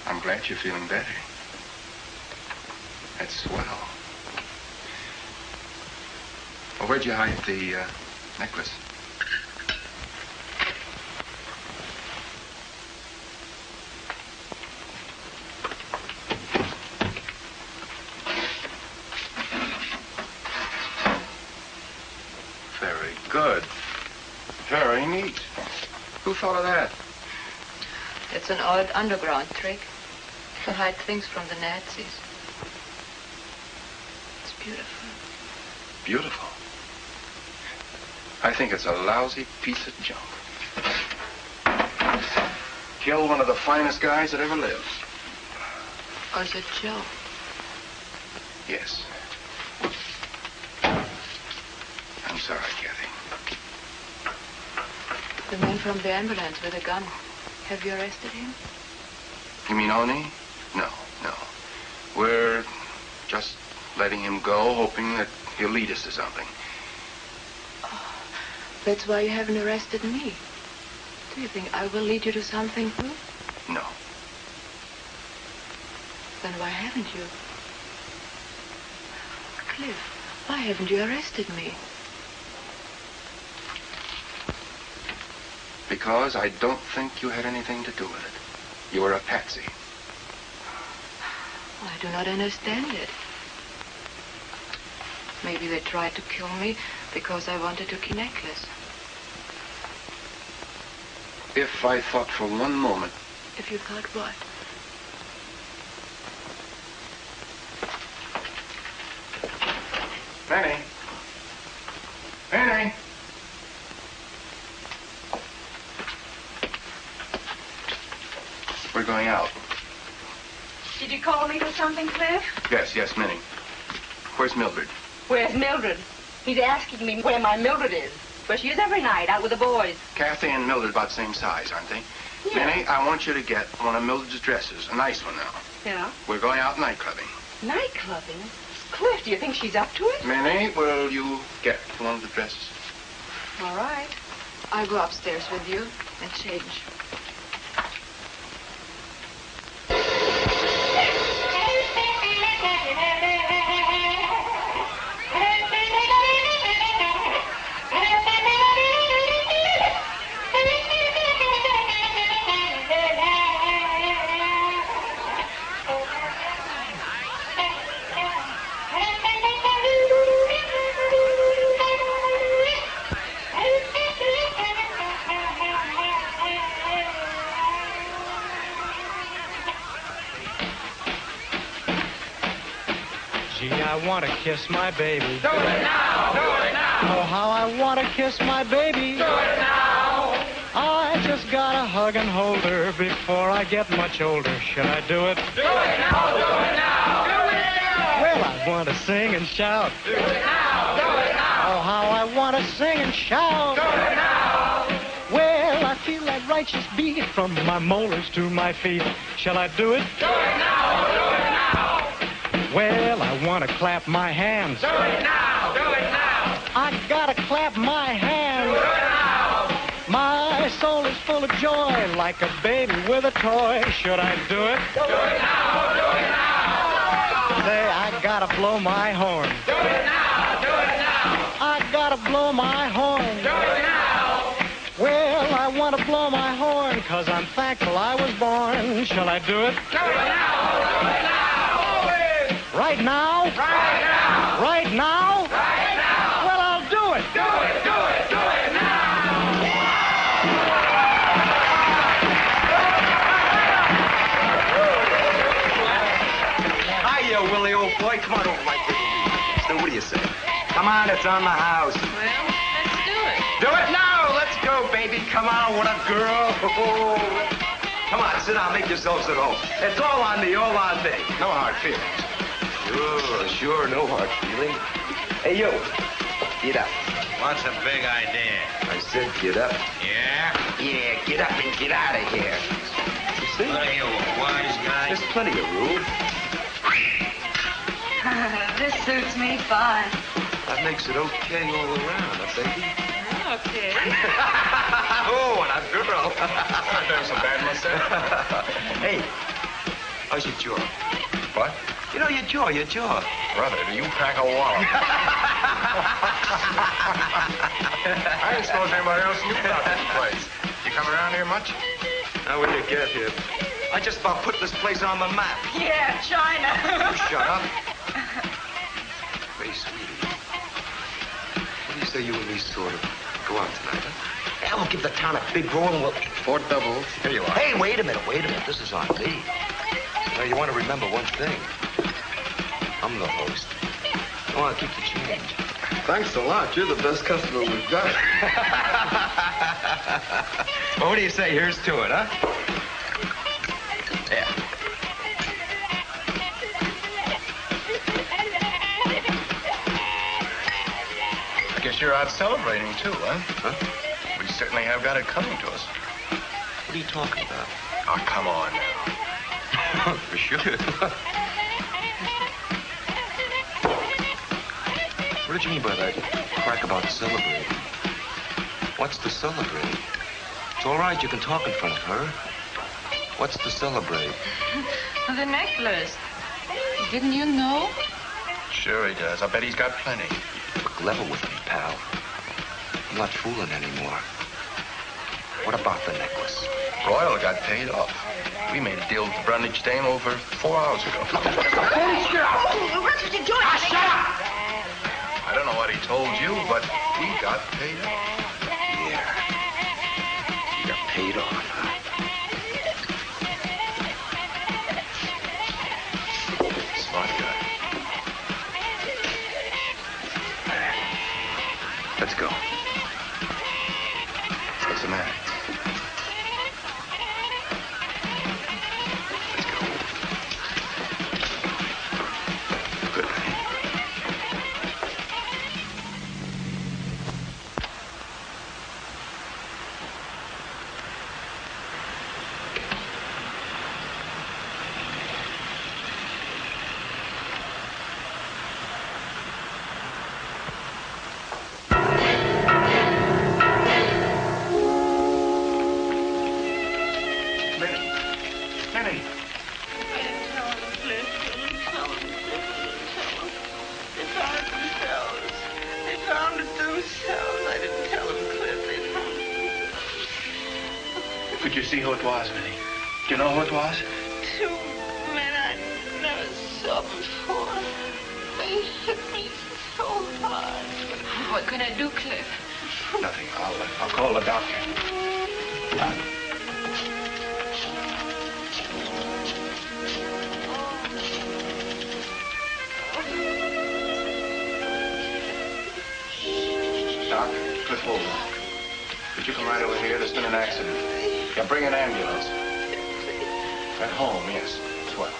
I'm glad you're feeling better. That's swell. Well, where'd you hide the necklace? Very good. Very neat. Who thought of that? It's an old underground trick to hide things from the Nazis. It's beautiful. Beautiful. I think it's a lousy piece of junk. Killed one of the finest guys that ever lived. Was it Joe? Yes. I'm sorry, Kathy. The man from the ambulance with a gun. Have you arrested him? You mean Oni? No. We're just letting him go, hoping that he'll lead us to something. Oh, that's why you haven't arrested me. Do you think I will lead you to something too? No. Then why haven't you? Cliff, why haven't you arrested me? Because I don't think you had anything to do with it. You were a patsy. I do not understand it. Maybe they tried to kill me because I wanted a key necklace. If I thought for one moment... If you thought what? Penny. Penny. We're going out. Did you call me for something, Cliff? Yes, Minnie. Where's Mildred? Where's Mildred? He's asking me where my Mildred is. Where she is every night, out with the boys. Kathy and Mildred about the same size, aren't they? Yeah. Minnie, I want you to get one of Mildred's dresses. A nice one now. Yeah? We're going out night clubbing. Night clubbing? Cliff, do you think she's up to it? Minnie, will you get one of the dresses? All right. I'll go upstairs with you and change. I want to kiss my baby. Do it now! Do it now! Oh, how I want to kiss my baby. Do it now! I just gotta hug and hold her before I get much older. Should I do it? Do it now! Do it now! Do it now! Well, I want to sing and shout. Do it now! Do it now! Oh, how I want to sing and shout. Do it now! Well, I feel that righteous beat from my molars to my feet. Shall I do it? Do it now! Do it now! Well, I want to clap my hands. Do it now! Do it now! I gotta clap my hands. Do it now! My soul is full of joy, like a baby with a toy. Should I do it? Do it now! Do it now! Say, I gotta blow my horn. Do it now! Do it now! I gotta blow my horn. Do it now! Well, I want to blow my horn, 'cause I'm thankful I was born. Shall I do it? Do it now! Do it now! Right now? Right now! Right now? Right now! Well, I'll do it. Do it! Do it! Do it now! Hiya, Willie, old boy. Come on over, my baby. So what do you say? Come on, it's on the house. Well, let's do it. Do it now! Let's go, baby. Come on, what a girl. Come on, sit down, make yourselves at home. It's all on me, all on me. No hard feelings. Sure, no hard feeling. Hey, you, get up. What's a big idea? I said get up. Yeah? Yeah, get up and get out of here. You see? What are you, a wise guy? There's plenty of room. This suits me fine. That makes it okay all around, baby. Okay. Oh, and a girl. I'm doing so bad myself. Hey, how's your jaw? What? You know, your jaw. Brother, do you pack a wallop? I didn't suppose anybody else knew about this place. You come around here much? How would you get here? I just about put this place on the map. Yeah, China. You shut up. Hey, sweetie. What do you say you and me sort of go out tonight, huh? Yeah, we'll give the town a big roll and we'll... 4 doubles. Here you are. Hey, wait a minute. This is on me. Now, you want to remember one thing. I'm the host. I want to keep the change. Thanks a lot. You're the best customer we've got. Well, what do you say? Here's to it, huh? Yeah. I guess you're out celebrating, too, huh? We certainly have got it coming to us. What are you talking about? Oh, come on now. For sure. What did you mean by that crack about celebrating? What's to celebrate? It's all right, you can talk in front of her. What's to celebrate? The necklace. Didn't you know? Sure he does. I bet he's got plenty. Look level with me, pal. I'm not fooling anymore. What about the necklace? Royal got paid off. We made a deal with the Brundage dame over 4 hours ago. What did you do? Shut up! I don't know what he told you, but we got paid off. Yeah. You got paid off, huh? Smart guy. Let's go. What's the matter? Could you see who it was, Minnie? Do you know who it was? Two men I never saw before. They hit me so hard. What can I do, Cliff? Nothing. I'll call the doctor. Doc, Cliff Olden. Could you come right over here? There's been an accident. Yeah, bring an ambulance. At home, yes. Swell.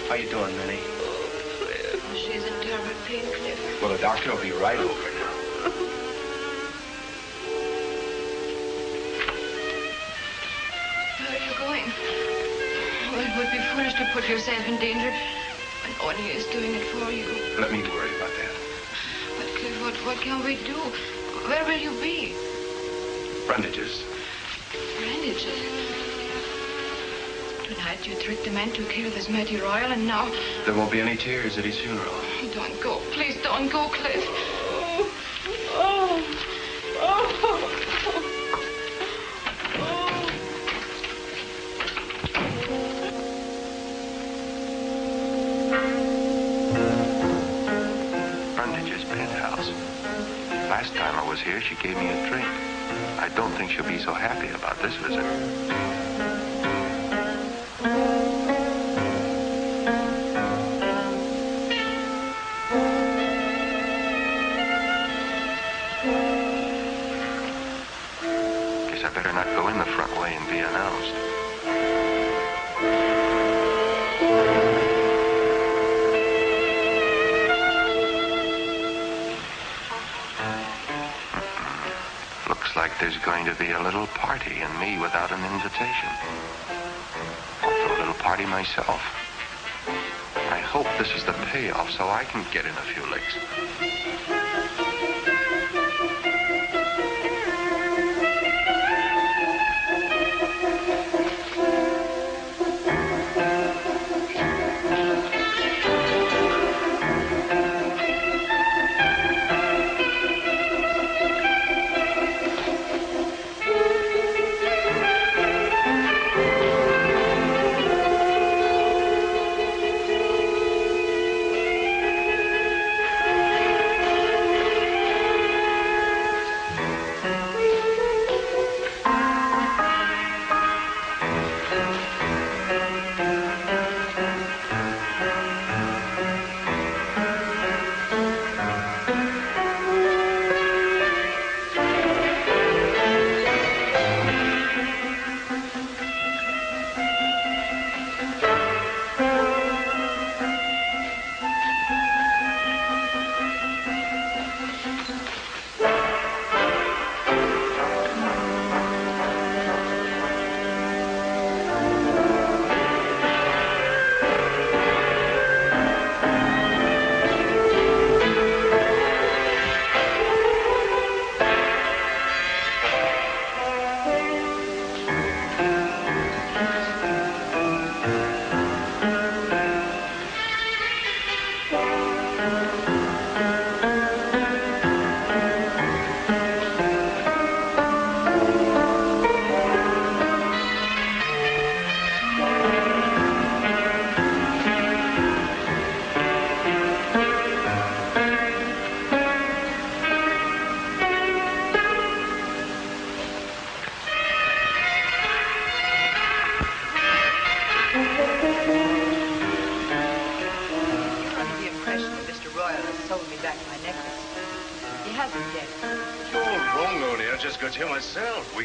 How you doing, Minnie? Oh, Cliff. She's in terrible pain, Cliff. Well, the doctor will be right over now. Where are you going? Oh, it would be foolish to put yourself in danger when Oni is doing it for you. Let me worry about that. But, Cliff, what can we do? Where will you be? Brandages. Brandages? Tonight you tricked the man to kill this mighty royal, and now... There won't be any tears at his funeral. Don't go. Please don't go, Cliff. Oh. Brandage's penthouse. Last time I was here, she gave me a drink. I don't think she'll be so happy about this visit. Guess I better not go in the front way and be announced. Looks like there's going to be a little party and me without an invitation. I'll throw a little party myself. I hope this is the payoff so I can get in a few licks.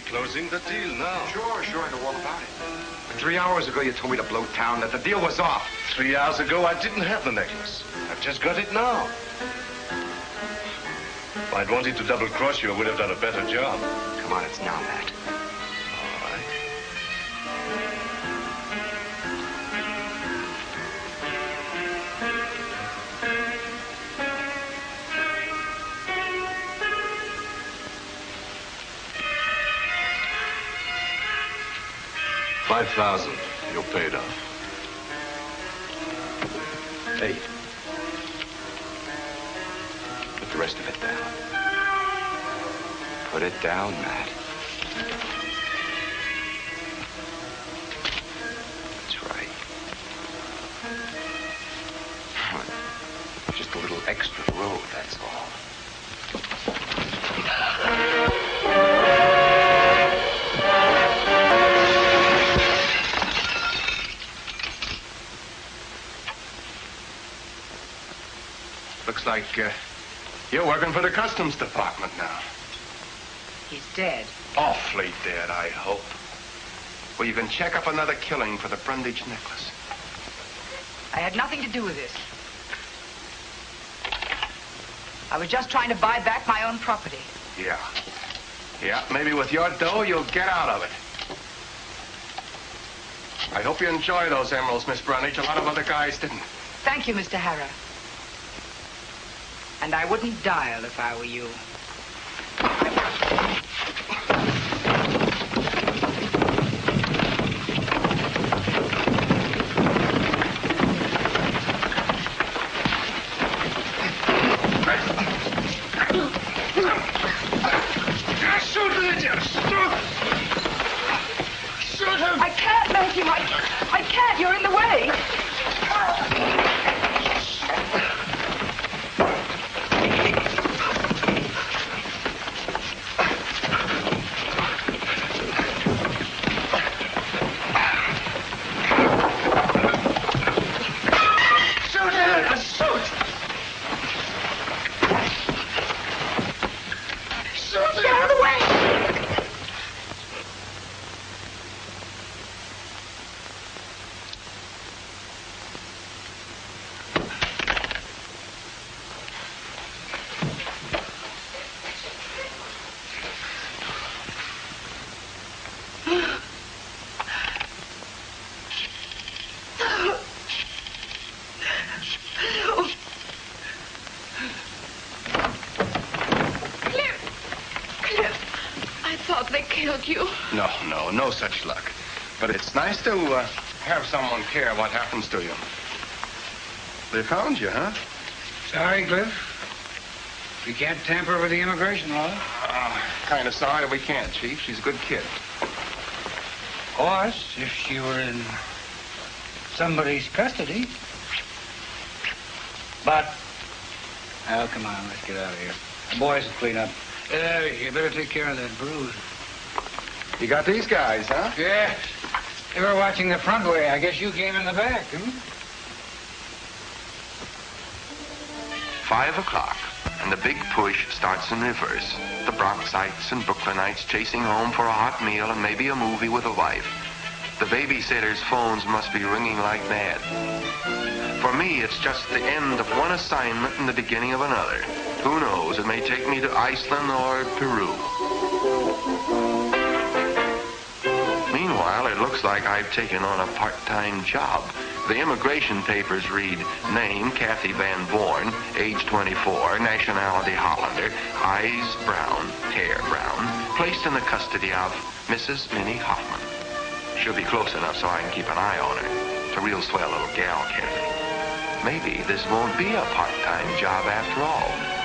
Closing the deal now. Sure, I know all about it. But 3 hours ago, you told me to blow town, that the deal was off. 3 hours ago, I didn't have the necklace. I've just got it now. If I'd wanted to double-cross you, I would have done a better job. Come on, it's now, Matt. All right. $5,000. You're paid off. Hey. Put the rest of it down. Put it down, Matt. That's right. Just a little extra road, that's all. Looks like you're working for the Customs Department now. He's dead. Awfully dead, I hope. Well, you can check up another killing for the Brundage necklace. I had nothing to do with this. I was just trying to buy back my own property. Yeah. Yeah, maybe with your dough, you'll get out of it. I hope you enjoy those emeralds, Miss Brundage. A lot of other guys didn't. Thank you, Mr. Harrah. And I wouldn't dial if I were you. I can't make him. I can't. You're in the way. No such luck. But it's nice to have someone care what happens to you. They found you, huh? Sorry, Cliff. We can't tamper with the immigration law. Kind of sorry we can't, Chief. She's a good kid. Of course, if she were in somebody's custody. But, oh, come on, let's get out of here. The boys will clean up. You better take care of that bruise. You got these guys, huh? Yes. They were watching the front way. I guess you came in the back, hmm? 5 o'clock, and the big push starts in reverse. The Bronxites and Brooklynites chasing home for a hot meal and maybe a movie with a wife. The babysitters' phones must be ringing like mad. For me, it's just the end of one assignment and the beginning of another. Who knows? It may take me to Iceland or Peru. Meanwhile, it looks like I've taken on a part-time job. The immigration papers read, name, Kathy Van Born, age 24, nationality Hollander, eyes brown, hair brown, placed in the custody of Mrs. Minnie Hoffman. She'll be close enough so I can keep an eye on her. It's a real swell little gal, Kathy. Maybe this won't be a part-time job after all.